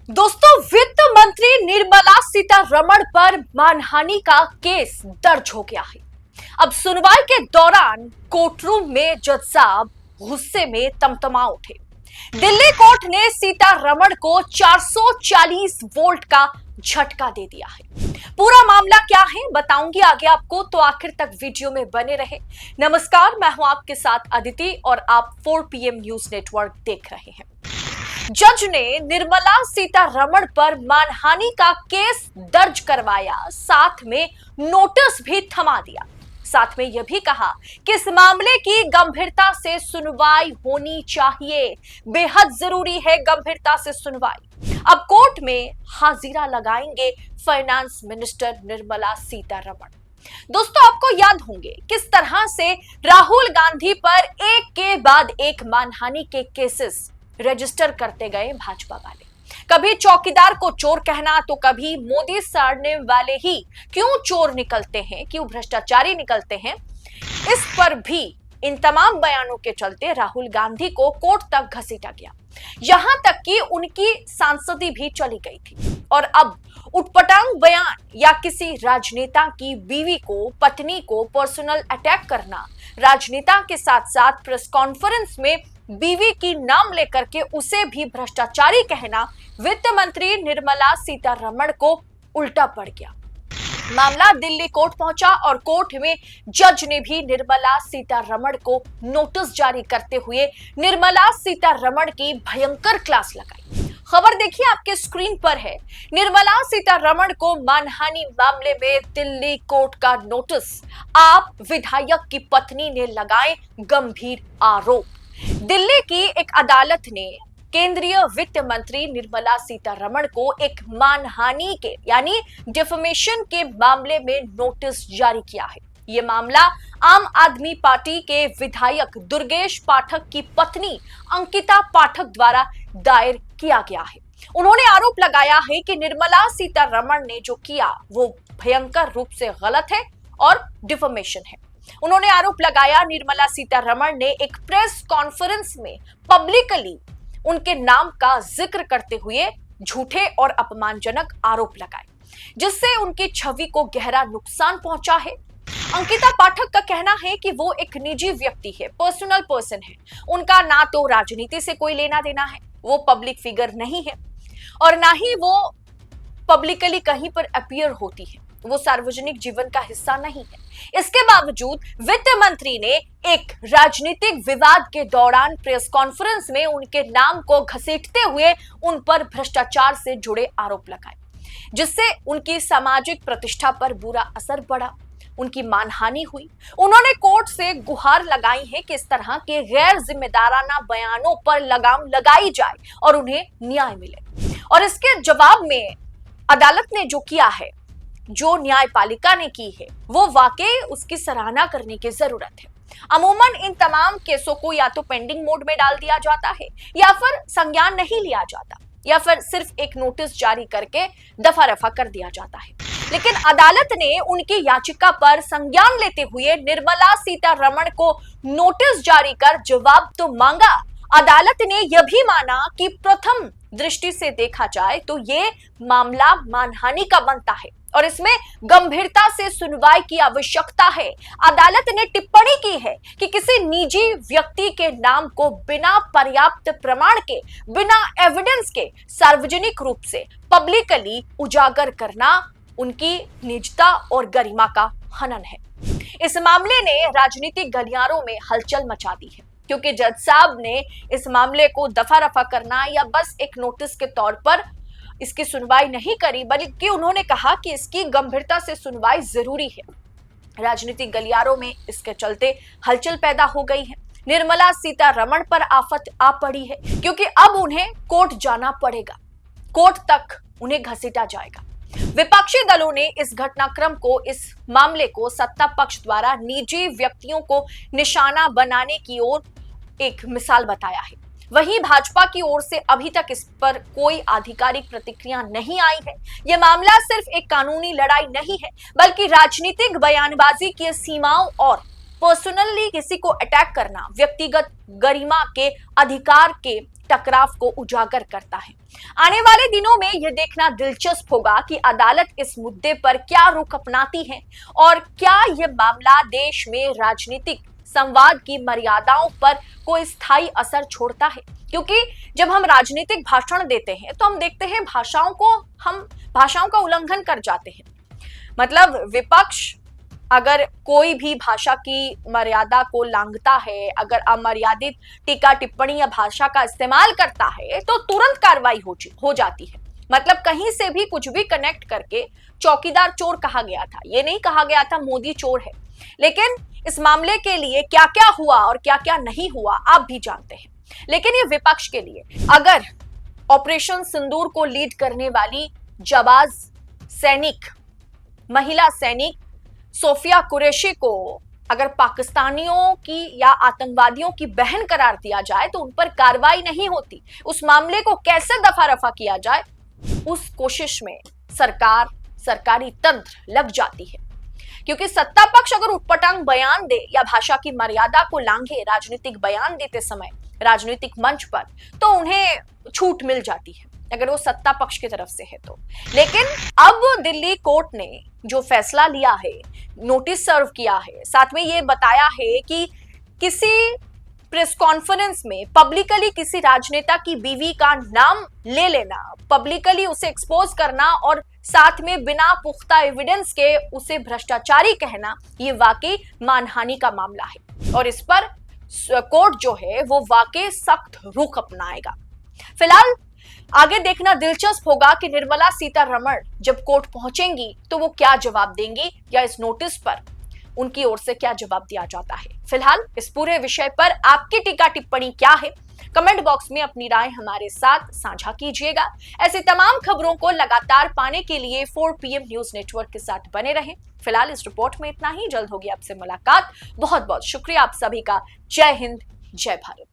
दोस्तों, वित्त मंत्री निर्मला सीतारमण पर मानहानि का केस दर्ज हो गया है। अब सुनवाई के दौरान कोर्टरूम में जज साहब गुस्से में तमतमा उठे। दिल्ली कोर्ट ने सीतारमण को 440 वोल्ट का झटका दे दिया है। पूरा मामला क्या है बताऊंगी आगे आपको, तो आखिर तक वीडियो में बने रहे। नमस्कार, मैं हूं आपके साथ अदिति और आप 4 PM न्यूज नेटवर्क देख रहे हैं। जज ने निर्मला सीतारमण पर मानहानि का केस दर्ज करवाया, साथ में नोटिस भी थमा दिया। साथ में यह भी कहा कि इस मामले की गंभीरता से सुनवाई होनी चाहिए। बेहद जरूरी है गंभीरता से सुनवाई। अब कोर्ट में हाजिरा लगाएंगे फाइनेंस मिनिस्टर निर्मला सीतारमण। दोस्तों, आपको याद होंगे किस तरह से राहुल गांधी पर एक के बाद एक मानहानि के केसेस रजिस्टर करते गए भाजपा वाले। कभी चौकीदार को चोर कहना, तो कभी मोदी साड़ने वाले ही क्यों चोर निकलते हैं, क्यों भ्रष्टाचारी निकलते हैं। इस पर भी इन तमाम बयानों के चलते राहुल गांधी को कोर्ट तक घसीटा गया, यहां तक कि उनकी सांसदी भी चली गई थी। और अब उटपटांग बयान या किसी राजनेता की बीवी को, पत्नी को पर्सनल अटैक करना, राजनेता के साथ साथ प्रेस कॉन्फ्रेंस में बीवी की नाम लेकर के उसे भी भ्रष्टाचारी कहना, वित्त मंत्री निर्मला सीतारमण को उल्टा पड़ गया। मामला दिल्ली कोर्ट पहुंचा और कोर्ट में जज ने भी निर्मला सीतारमण को नोटिस जारी करते हुए निर्मला सीतारमण की भयंकर क्लास लगाई। खबर देखिए, आपके स्क्रीन पर है। निर्मला सीतारमण को मानहानि मामले में दिल्ली कोर्ट का नोटिस। आप विधायक की पत्नी ने लगाए गंभीर आरोप। दिल्ली की एक अदालत ने केंद्रीय वित्त मंत्री निर्मला सीतारमण को एक मानहानि के यानी डिफेमेशन के मामले में नोटिस जारी किया है। यह मामला आम आदमी पार्टी के विधायक दुर्गेश पाठक की पत्नी अंकिता पाठक द्वारा दायर किया गया है। उन्होंने आरोप लगाया है कि निर्मला सीतारमण ने जो किया वो भयंकर रूप से गलत है और डिफेमेशन है। उन्होंने आरोप लगाया निर्मला सीतारमण ने एक प्रेस कॉन्फ्रेंस में पब्लिकली उनके नाम का जिक्र करते हुए झूठे और अपमानजनक आरोप लगाए, जिससे उनकी छवि को गहरा नुकसान पहुंचा है। अंकिता पाठक का कहना है कि वो एक निजी व्यक्ति है, पर्सनल पर्सन है। उनका ना तो राजनीति से कोई लेना देना है, वो पब्लिक फिगर नहीं है और ना ही वो पब्लिकली कहीं पर अपीयर होती है, वो सार्वजनिक जीवन का हिस्सा नहीं है। इसके बावजूद वित्त मंत्री ने एक राजनीतिक विवाद के दौरान प्रेस कॉन्फ्रेंस में उनके नाम को घसीटते हुए उन पर भ्रष्टाचार से जुड़े आरोप लगाए, जिससे उनकी सामाजिक प्रतिष्ठा पर बुरा असर पड़ा, उनकी मानहानि हुई। उन्होंने कोर्ट से गुहार लगाई है कि इस तरह के गैर जिम्मेदाराना बयानों पर लगाम लगाई जाए और उन्हें न्याय मिले। और इसके जवाब में अदालत ने जो किया है, जो न्यायपालिका ने की है, वो वाकई उसकी सराहना करने की जरूरत है। अमूमन इन तमाम केसों को या तो पेंडिंग मोड में डाल दिया जाता है या फिर संज्ञान नहीं लिया जाता या फिर सिर्फ एक नोटिस जारी करके दफा रफा कर दिया जाता है। लेकिन अदालत ने उनकी याचिका पर संज्ञान लेते हुए निर्मला सीतारमण को नोटिस जारी कर जवाब तो मांगा। अदालत ने यह भी माना कि प्रथम दृष्टि से देखा जाए तो ये मामला मानहानि का बनता है और इसमें गंभीरता से सुनवाई की आवश्यकता है। अदालत ने टिप्पणी की है कि किसी निजी व्यक्ति के नाम को बिना पर्याप्त प्रमाण के, बिना एविडेंस के सार्वजनिक रूप से पब्लिकली उजागर करना उनकी निजता और गरिमा का हनन है। इस मामले ने राजनीतिक गलियारों में हलचल मचा दी है, क्योंकि जज साहब ने इस मामले को दफा रफा करना या बस एक नोटिस के तौर पर इसकी सुनवाई नहीं करी, बल्कि उन्होंने कहा कि इसकी गंभीरता से सुनवाई जरूरी है। राजनीतिक गलियारों में इसके चलते हलचल पैदा हो गई है। निर्मला सीतारमण पर आफत आ पड़ी है, क्योंकि अब उन्हें कोर्ट जाना पड़ेगा, कोर्ट तक उन्हें घसीटा जाएगा। विपक्षी दलों ने इस घटनाक्रम को, इस मामले को सत्ता पक्ष द्वारा निजी व्यक्तियों को निशाना बनाने की ओर एक मिसाल बताया है। वहीं भाजपा की ओर से अभी तक इस पर कोई आधिकारिक प्रतिक्रिया नहीं आई है। यह मामला सिर्फ एक कानूनी लड़ाई नहीं है, बल्कि राजनीतिक बयानबाजी की सीमाओं और पर्सनली किसी को अटैक करना, व्यक्तिगत गरिमा के अधिकार के टकराव को उजागर करता है। आने वाले दिनों में यह देखना दिलचस्प होगा कि अदालत इस मुद्दे पर क्या रुख अपनाती है और क्या यह मामला देश में राजनीतिक संवाद की मर्यादाओं पर कोई स्थायी असर छोड़ता है। क्योंकि जब हम राजनीतिक भाषण देते हैं तो हम देखते हैं भाषाओं का उल्लंघन कर जाते हैं। मतलब विपक्ष अगर कोई भी भाषा की मर्यादा को लांघता है, अगर अमर्यादित टीका टिप्पणी या भाषा का इस्तेमाल करता है तो तुरंत कार्रवाई हो जाती है। मतलब कहीं से भी कुछ भी कनेक्ट करके चौकीदार चोर कहा गया था, ये नहीं कहा गया था मोदी चोर है। लेकिन इस मामले के लिए क्या क्या हुआ और क्या क्या नहीं हुआ आप भी जानते हैं। लेकिन ये विपक्ष के लिए, अगर ऑपरेशन सिंदूर को लीड करने वाली जाबाज सैनिक, महिला सैनिक सोफिया कुरैशी को अगर पाकिस्तानियों की या आतंकवादियों की बहन करार दिया जाए तो उन पर कार्रवाई नहीं होती, उस मामले को कैसे दफा रफा किया जाए, उस कोशिश में सरकारी तंत्र लग जाती है। क्योंकि सत्ता पक्ष अगर उटपटांग बयान दे या भाषा की मर्यादा को लांघे राजनीतिक बयान देते समय राजनीतिक मंच पर, तो उन्हें छूट मिल जाती है अगर वो सत्ता पक्ष की तरफ से है तो। लेकिन अब दिल्ली कोर्ट ने जो फैसला लिया है, नोटिस सर्व किया है, साथ में ये बताया है कि किसी प्रेस कॉन्फ्रेंस में पब्लिकली किसी राजनेता की बीवी का नाम ले लेना, पब्लिकली उसे एक्सपोज करना और साथ में बिना पुख्ता एविडेंस के उसे भ्रष्टाचारी कहना, ये वाकई मानहानि का मामला है और इस पर कोर्ट जो है वो वाकई सख्त रुख अपनाएगा। फिलहाल आगे देखना दिलचस्प होगा कि निर्मला सीतारमण जब कोर्ट पहुंचेंगी तो वो क्या जवाब देंगी या इस नोटिस पर उनकी ओर से क्या जवाब दिया जाता है। फिलहाल इस पूरे विषय पर आपकी टीका टिप्पणी क्या है, कमेंट बॉक्स में अपनी राय हमारे साथ साझा कीजिएगा। ऐसी तमाम खबरों को लगातार पाने के लिए 4 PM न्यूज नेटवर्क के साथ बने रहें। फिलहाल इस रिपोर्ट में इतना ही, जल्द होगी आपसे मुलाकात। बहुत बहुत शुक्रिया आप सभी का। जय हिंद, जय भारत।